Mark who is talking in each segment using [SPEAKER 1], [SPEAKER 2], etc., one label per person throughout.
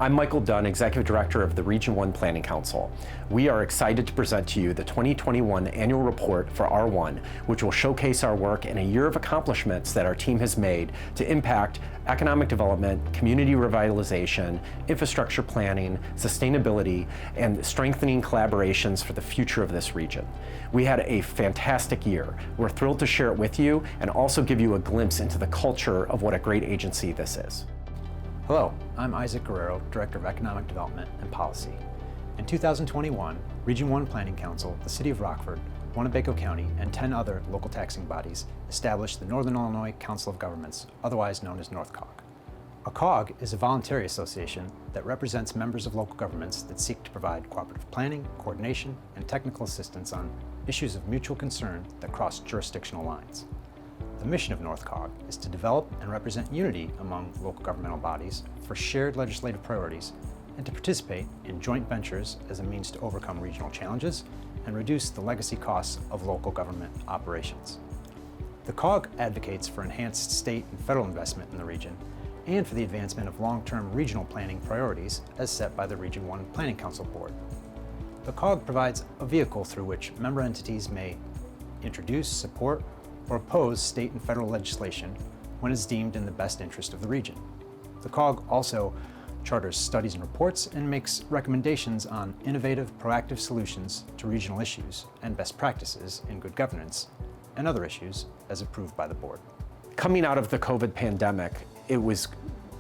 [SPEAKER 1] I'm Michael Dunn, Executive Director of the Region 1 Planning Council. We are excited to present to you the 2021 annual report for R1, which will showcase our work and a year of accomplishments that our team has made to impact economic development, community revitalization, infrastructure planning, sustainability, and strengthening collaborations for the future of this region. We had a fantastic year. We're thrilled to share it with you and also give you a glimpse into the culture of what a great agency this is.
[SPEAKER 2] Hello, I'm Isaac Guerrero, Director of Economic Development and Policy. In 2021, Region 1 Planning Council, the City of Rockford, Winnebago County, and 10 other local taxing bodies established the Northern Illinois Council of Governments, otherwise known as NorthCog. A COG is a voluntary association that represents members of local governments that seek to provide cooperative planning, coordination, and technical assistance on issues of mutual concern that cross jurisdictional lines. The mission of NorthCog is to develop and represent unity among local governmental bodies for shared legislative priorities and to participate in joint ventures as a means to overcome regional challenges and reduce the legacy costs of local government operations. The COG advocates for enhanced state and federal investment in the region and for the advancement of long-term regional planning priorities as set by the Region 1 Planning Council Board. The COG provides a vehicle through which member entities may introduce, support, or oppose state and federal legislation when it's deemed in the best interest of the region. The COG also charters studies and reports and makes recommendations on innovative, proactive solutions to regional issues and best practices in good governance and other issues as approved by the board.
[SPEAKER 1] Coming out of the COVID pandemic, it was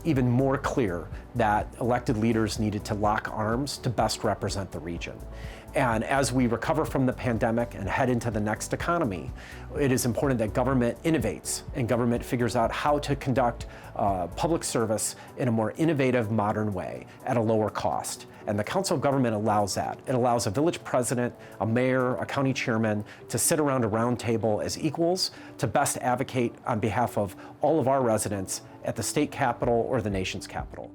[SPEAKER 1] even more clear that elected leaders needed to lock arms to best represent the region. And as we recover from the pandemic and head into the next economy, it is important that government innovates and government figures out how to conduct public service in a more innovative, modern way at a lower cost. And the Council of Government allows that. It allows a village president, a mayor, a county chairman to sit around a round table as equals to best advocate on behalf of all of our residents at the state capitol or the nation's capital.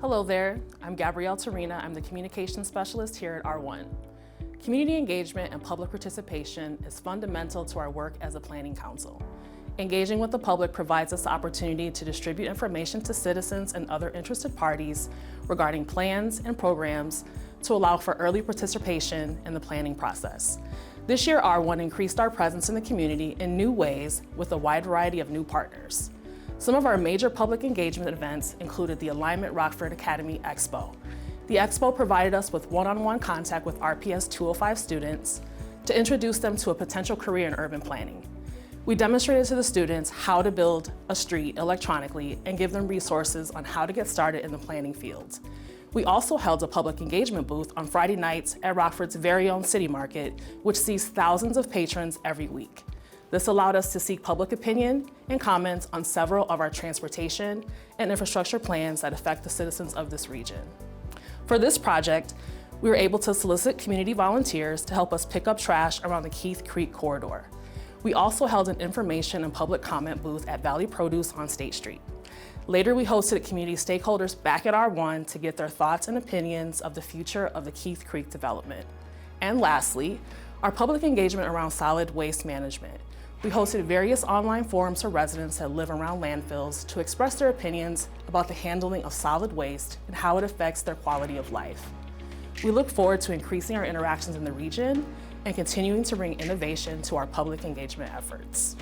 [SPEAKER 3] Hello there, I'm Gabrielle Tarina. I'm the Communications Specialist here at R1. Community engagement and public participation is fundamental to our work as a planning council. Engaging with the public provides us the opportunity to distribute information to citizens and other interested parties regarding plans and programs to allow for early participation in the planning process. This year, R1 increased our presence in the community in new ways with a wide variety of new partners. Some of our major public engagement events included the Alignment Rockford Academy Expo. The Expo provided us with one-on-one contact with RPS 205 students to introduce them to a potential career in urban planning. We demonstrated to the students how to build a street electronically and give them resources on how to get started in the planning field. We also held a public engagement booth on Friday nights at Rockford's very own City Market, which sees thousands of patrons every week. This allowed us to seek public opinion and comments on several of our transportation and infrastructure plans that affect the citizens of this region. For this project, we were able to solicit community volunteers to help us pick up trash around the Keith Creek corridor. We also held an information and public comment booth at Valley Produce on State Street. Later, we hosted community stakeholders back at R1 to get their thoughts and opinions of the future of the Keith Creek development. And lastly, our public engagement around solid waste management. We hosted various online forums for residents that live around landfills to express their opinions about the handling of solid waste and how it affects their quality of life. We look forward to increasing our interactions in the region and continuing to bring innovation to our public engagement efforts.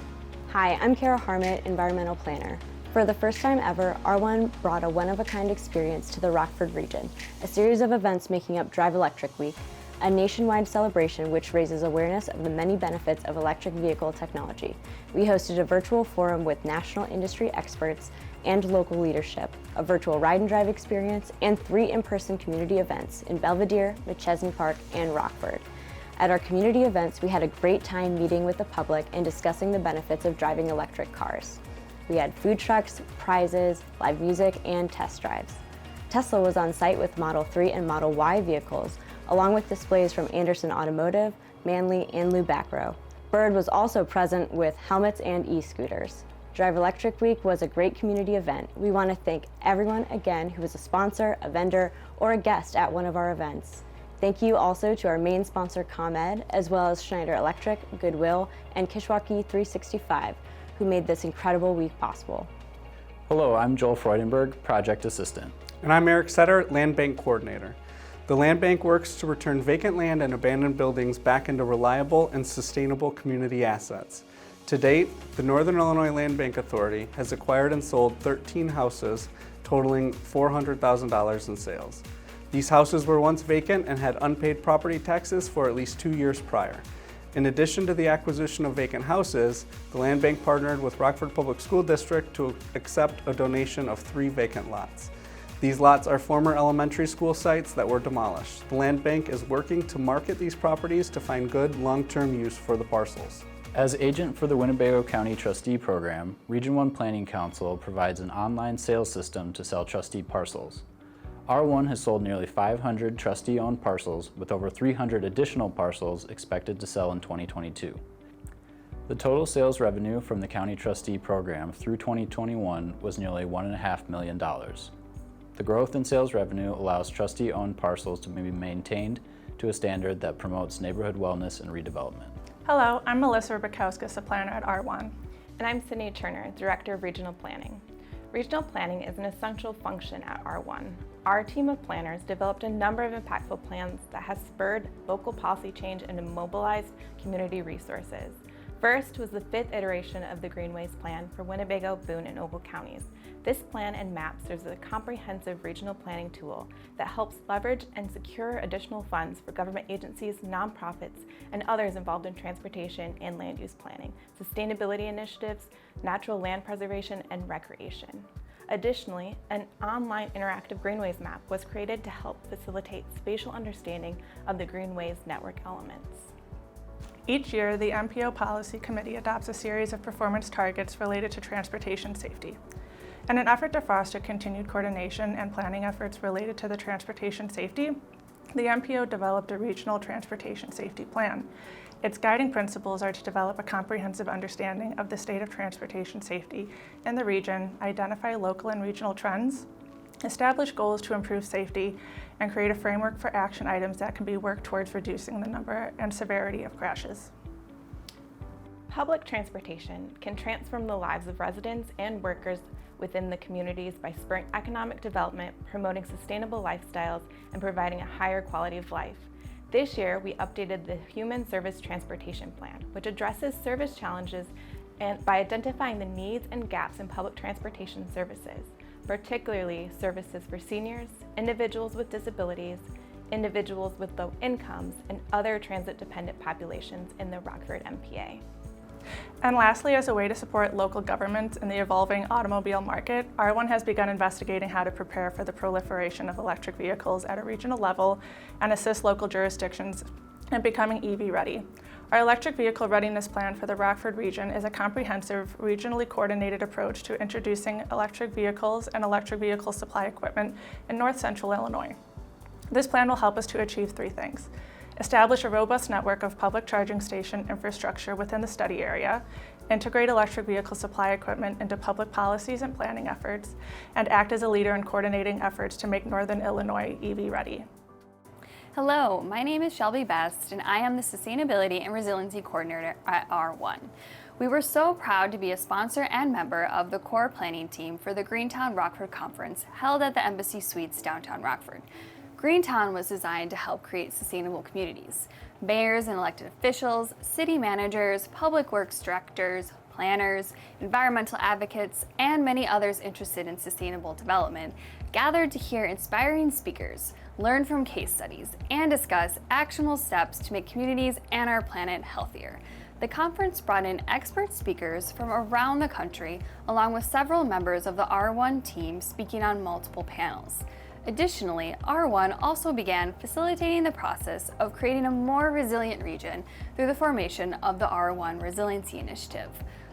[SPEAKER 4] Hi, I'm Kara Harmit, Environmental Planner. For the first time ever, R1 brought a one-of-a-kind experience to the Rockford region, a series of events making up Drive Electric Week, a nationwide celebration which raises awareness of the many benefits of electric vehicle technology. We hosted a virtual forum with national industry experts and local leadership, a virtual ride and drive experience, and 3 in-person community events in Belvedere, McChesney Park, and Rockford. At our community events, we had a great time meeting with the public and discussing the benefits of driving electric cars. We had food trucks, prizes, live music, and test drives. Tesla was on site with Model 3 and Model Y vehicles, along with displays from Anderson Automotive, Manley, and Lou Backrow. Bird was also present with helmets and e-scooters. Drive Electric Week was a great community event. We want to thank everyone again who was a sponsor, a vendor, or a guest at one of our events. Thank you also to our main sponsor, ComEd, as well as Schneider Electric, Goodwill, and Kishwaukee 365, who made this incredible week possible.
[SPEAKER 5] Hello, I'm Joel Freudenberg, Project Assistant. And I'm Eric Setter, Land Bank Coordinator. The Land Bank works to return vacant land and abandoned buildings back into reliable and sustainable community assets. To date, the Northern Illinois Land Bank Authority has acquired and sold 13 houses totaling $400,000 in sales. These houses were once vacant and had unpaid property taxes for at least 2 years prior. In addition to the acquisition of vacant houses, the Land Bank partnered with Rockford Public School District to accept a donation of 3 vacant lots. These lots are former elementary school sites that were demolished. The Land Bank is working to market these properties to find good long-term use for the parcels.
[SPEAKER 6] As agent for the Winnebago County Trustee Program, Region 1 Planning Council provides an online sales system to sell trustee parcels. R1 has sold nearly 500 trustee-owned parcels with over 300 additional parcels expected to sell in 2022. The total sales revenue from the County Trustee Program through 2021 was nearly $1.5 million. The growth in sales revenue allows trustee-owned parcels to be maintained to a standard that promotes neighborhood wellness and redevelopment.
[SPEAKER 7] Hello, I'm Melissa Rubikowskis, a planner at R1.
[SPEAKER 8] And I'm Sydney Turner, Director of Regional Planning. Regional planning is an essential function at R1. Our team of planners developed a number of impactful plans that has spurred local policy change and mobilized community resources. First was the 5th iteration of the Greenways Plan for Winnebago, Boone, and Ogle counties. This plan and map serves as a comprehensive regional planning tool that helps leverage and secure additional funds for government agencies, nonprofits, and others involved in transportation and land use planning, sustainability initiatives, natural land preservation, and recreation. Additionally, an online interactive Greenways map was created to help facilitate spatial understanding of the Greenways network elements.
[SPEAKER 7] Each year, the MPO Policy Committee adopts a series of performance targets related to transportation safety. In an effort to foster continued coordination and planning efforts related to the transportation safety, the MPO developed a regional transportation safety plan. Its guiding principles are to develop a comprehensive understanding of the state of transportation safety in the region, identify local and regional trends, establish goals to improve safety, and create a framework for action items that can be worked towards reducing the number and severity of crashes.
[SPEAKER 8] Public transportation can transform the lives of residents and workers within the communities by spurring economic development, promoting sustainable lifestyles, and providing a higher quality of life. This year, we updated the Human Service Transportation Plan, which addresses service challenges and by identifying the needs and gaps in public transportation services, particularly services for seniors, individuals with disabilities, individuals with low incomes, and other transit-dependent populations in the Rockford MPA.
[SPEAKER 7] And lastly, as a way to support local governments in the evolving automobile market, R1 has begun investigating how to prepare for the proliferation of electric vehicles at a regional level and assist local jurisdictions in becoming EV ready. Our electric vehicle readiness plan for the Rockford region is a comprehensive, regionally coordinated approach to introducing electric vehicles and electric vehicle supply equipment in north central Illinois. This plan will help us to achieve 3 things. Establish a robust network of public charging station infrastructure within the study area, integrate electric vehicle supply equipment into public policies and planning efforts, and act as a leader in coordinating efforts to make Northern Illinois EV ready.
[SPEAKER 9] Hello, my name is Shelby Best, and I am the Sustainability and Resiliency Coordinator at R1. We were so proud to be a sponsor and member of the core planning team for the Greentown Rockford Conference held at the Embassy Suites downtown Rockford. Greentown was designed to help create sustainable communities. Mayors and elected officials, city managers, public works directors, planners, environmental advocates, and many others interested in sustainable development gathered to hear inspiring speakers, learn from case studies, and discuss actionable steps to make communities and our planet healthier. The conference brought in expert speakers from around the country, along with several members of the R1 team speaking on multiple panels. Additionally, R1 also began facilitating the process of creating a more resilient region through the formation of the R1 Resiliency Initiative.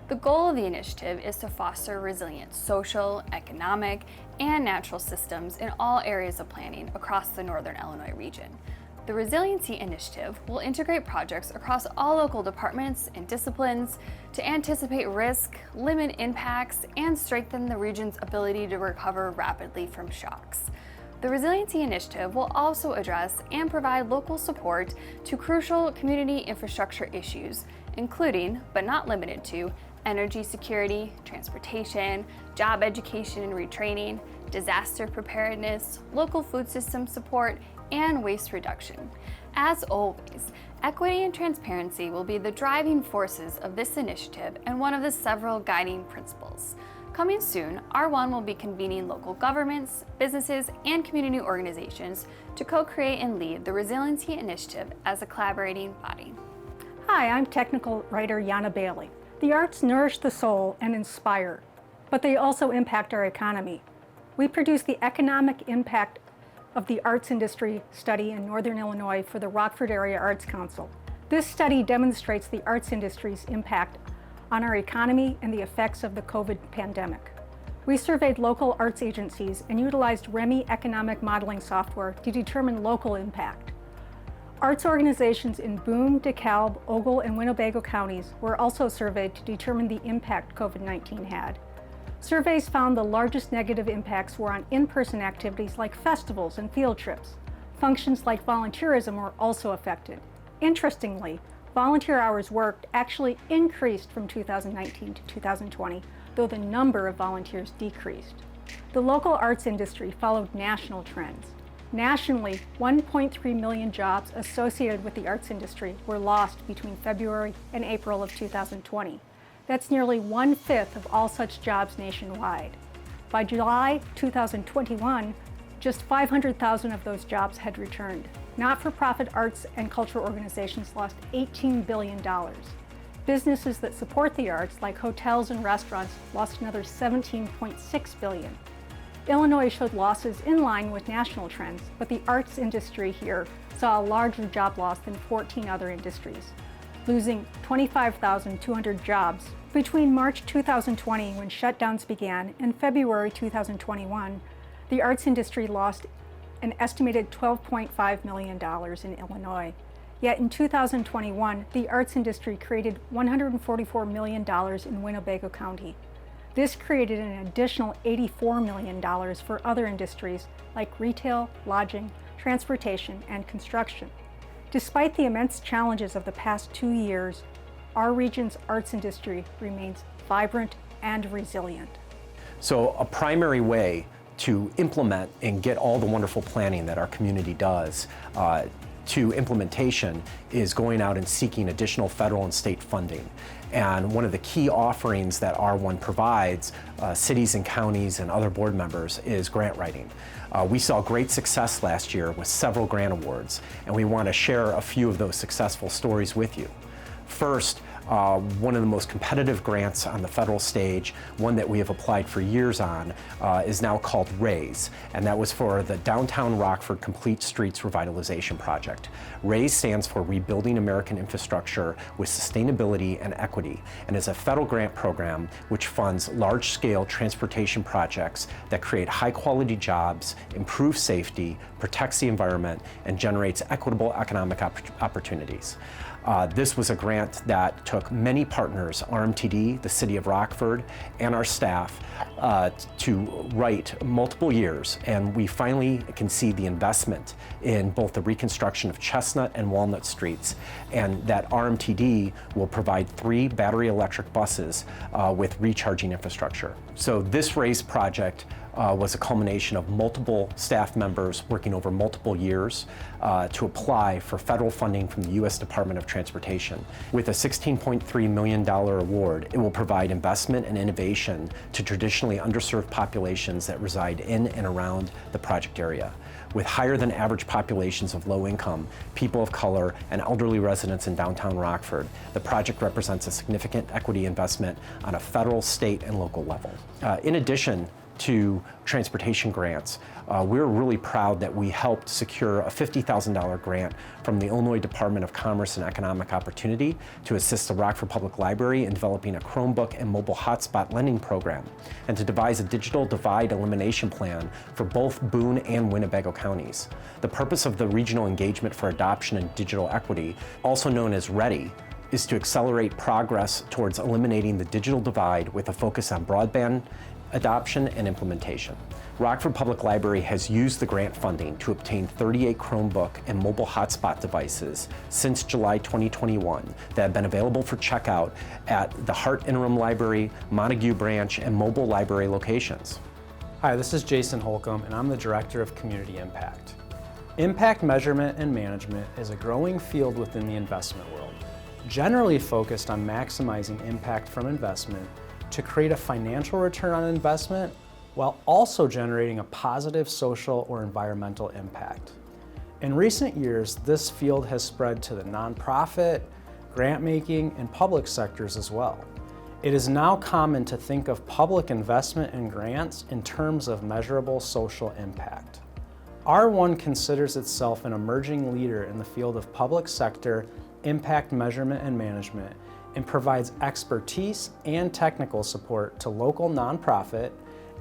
[SPEAKER 9] The goal of the initiative is to foster resilient social, economic, and natural systems in all areas of planning across the Northern Illinois region. The Resiliency Initiative will integrate projects across all local departments and disciplines to anticipate risk, limit impacts, and strengthen the region's ability to recover rapidly from shocks. The Resiliency Initiative will also address and provide local support to crucial community infrastructure issues, including, but not limited to, energy security, transportation, job education and retraining, disaster preparedness, local food system support, and waste reduction. As always, equity and transparency will be the driving forces of this initiative and one of the several guiding principles. Coming soon, R1 will be convening local governments, businesses, and community organizations to co-create and lead the Resiliency Initiative as a collaborating body.
[SPEAKER 10] Hi, I'm technical writer Yana Bailey. The arts nourish the soul and inspire, but they also impact our economy. We produce the economic impact of the arts industry study in Northern Illinois for the Rockford Area Arts Council. This study demonstrates the arts industry's impact on our economy and the effects of the COVID pandemic. We surveyed local arts agencies and utilized REMI economic modeling software to determine local impact. Arts organizations in Boone, DeKalb, Ogle, and Winnebago counties were also surveyed to determine the impact COVID-19 had. Surveys found the largest negative impacts were on in-person activities like festivals and field trips. Functions like volunteerism were also affected. Interestingly, volunteer hours worked actually increased from 2019 to 2020, though the number of volunteers decreased. The local arts industry followed national trends. Nationally, 1.3 million jobs associated with the arts industry were lost between February and April of 2020. That's nearly 1/5 of all such jobs nationwide. By July 2021, just 500,000 of those jobs had returned. Not-for-profit arts and cultural organizations lost $18 billion. Businesses that support the arts, like hotels and restaurants, lost another $17.6 billion. Illinois showed losses in line with national trends, but the arts industry here saw a larger job loss than 14 other industries, losing 25,200 jobs. Between March 2020, when shutdowns began, and February 2021, the arts industry lost an estimated $12.5 million in Illinois. Yet in 2021, the arts industry created $144 million in Winnebago County. This created an additional $84 million for other industries like retail, lodging, transportation, and construction. Despite the immense challenges of the past 2 years, our region's arts industry remains vibrant and resilient.
[SPEAKER 1] So a primary way to implement and get all the wonderful planning that our community does to implementation is going out and seeking additional federal and state funding. And one of the key offerings that R1 provides cities and counties and other board members is grant writing. We saw great success last year with several grant awards, and we want to share a few of those successful stories with you. First, one of the most competitive grants on the federal stage, one that we have applied for years on, is now called RAISE, and that was for the Downtown Rockford Complete Streets Revitalization Project. RAISE stands for Rebuilding American Infrastructure with Sustainability and Equity, and is a federal grant program which funds large-scale transportation projects that create high-quality jobs, improve safety, protects the environment, and generates equitable economic opportunities. This was a grant that took many partners, RMTD, the City of Rockford, and our staff, to write multiple years, and we finally can see the investment in both the reconstruction of Chestnut and Walnut Streets, and that RMTD will provide 3 battery electric buses with recharging infrastructure. So this RAISE project was a culmination of multiple staff members working over multiple years to apply for federal funding from the U.S. Department of Transportation. With a $16.3 million award, it will provide investment and innovation to traditionally underserved populations that reside in and around the project area. With higher than average populations of low income, people of color, and elderly residents in downtown Rockford, the project represents a significant equity investment on a federal, state, and local level. In addition to transportation grants, we're really proud that we helped secure a $50,000 grant from the Illinois Department of Commerce and Economic Opportunity to assist the Rockford Public Library in developing a Chromebook and mobile hotspot lending program, and to devise a digital divide elimination plan for both Boone and Winnebago counties. The purpose of the Regional Engagement for Adoption and Digital Equity, also known as READY, is to accelerate progress towards eliminating the digital divide with a focus on broadband adoption and implementation. Rockford Public Library has used the grant funding to obtain 38 Chromebook and mobile hotspot devices since July 2021 that have been available for checkout at the Hart Interim Library, Montague Branch, and mobile library locations.
[SPEAKER 2] Hi, this is Jason Holcomb, and I'm the Director of Community Impact. Impact measurement and management is a growing field within the investment world, generally focused on maximizing impact from investment to create a financial return on investment while also generating a positive social or environmental impact. In recent years, this field has spread to the nonprofit, grant-making, and public sectors as well. It is now common to think of public investment and grants in terms of measurable social impact. R1 considers itself an emerging leader in the field of public sector impact measurement and management and provides expertise and technical support to local nonprofit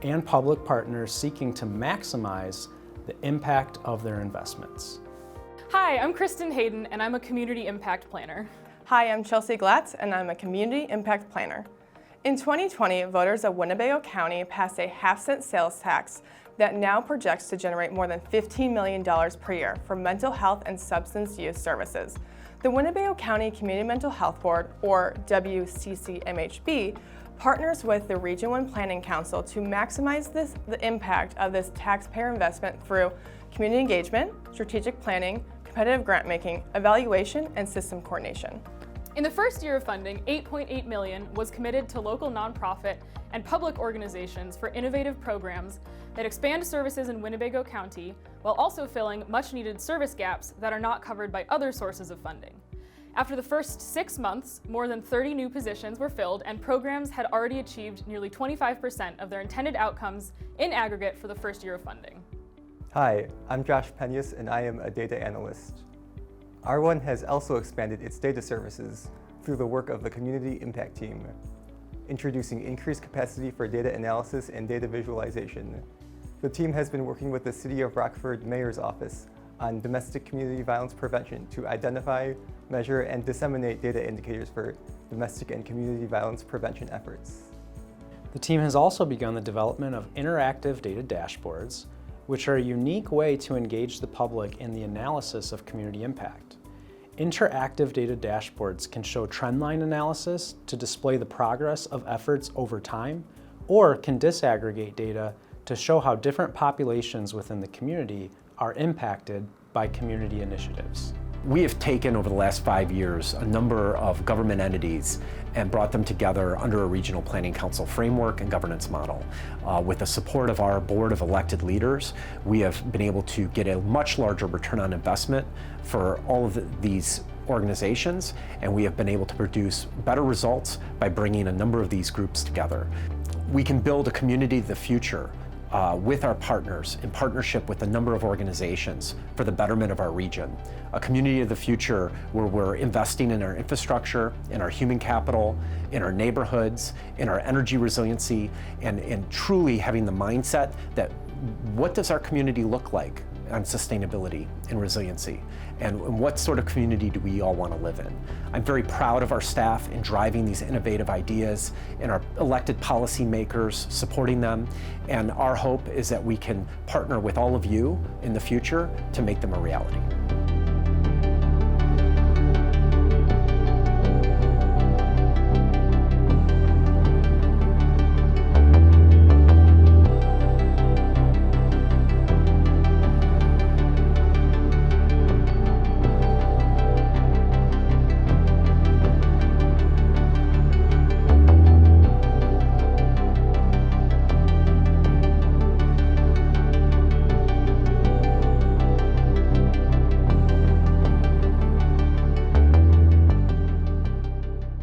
[SPEAKER 2] and public partners seeking to maximize the impact of their investments.
[SPEAKER 11] Hi, I'm Kristen Hayden, and I'm a Community Impact Planner.
[SPEAKER 12] Hi, I'm Chelsea Glatz, and I'm a Community Impact Planner. In 2020, voters of Winnebago County passed a half-cent sales tax that now projects to generate more than $15 million per year for mental health and substance use services. The Winnebago County Community Mental Health Board, or WCCMHB, partners with the Region 1 Planning Council to maximize the impact of this taxpayer investment through community engagement, strategic planning, competitive grant making, evaluation, and system coordination.
[SPEAKER 11] In the first year of funding, $8.8 million was committed to local nonprofit and public organizations for innovative programs that expand services in Winnebago County while also filling much-needed service gaps that are not covered by other sources of funding. After the first 6 months, more than 30 new positions were filled and programs had already achieved nearly 25% of their intended outcomes in aggregate for the first year of funding.
[SPEAKER 13] Hi, I'm Josh Peñas, and I am a data analyst. R1 has also expanded its data services through the work of the Community Impact Team, introducing increased capacity for data analysis and data visualization. The team has been working with the City of Rockford Mayor's Office on domestic community violence prevention to identify, measure, and disseminate data indicators for domestic and community violence prevention efforts.
[SPEAKER 2] The team has also begun the development of interactive data dashboards, which are a unique way to engage the public in the analysis of community impact. Interactive data dashboards can show trendline analysis to display the progress of efforts over time, or can disaggregate data to show how different populations within the community are impacted by community initiatives.
[SPEAKER 1] We have taken over the last 5 years a number of government entities and brought them together under a regional planning council framework and governance model. With the support of our board of elected leaders, we have been able to get a much larger return on investment for all of these organizations, and we have been able to produce better results by bringing a number of these groups together. We can build a community of the future with our partners in partnership with a number of organizations for the betterment of our region. A community of the future where we're investing in our infrastructure, in our human capital, in our neighborhoods, in our energy resiliency, and truly having the mindset that what does our community look like on sustainability and resiliency, and what sort of community do we all want to live in. I'm very proud of our staff in driving these innovative ideas and our elected policymakers supporting them, and our hope is that we can partner with all of you in the future to make them a reality.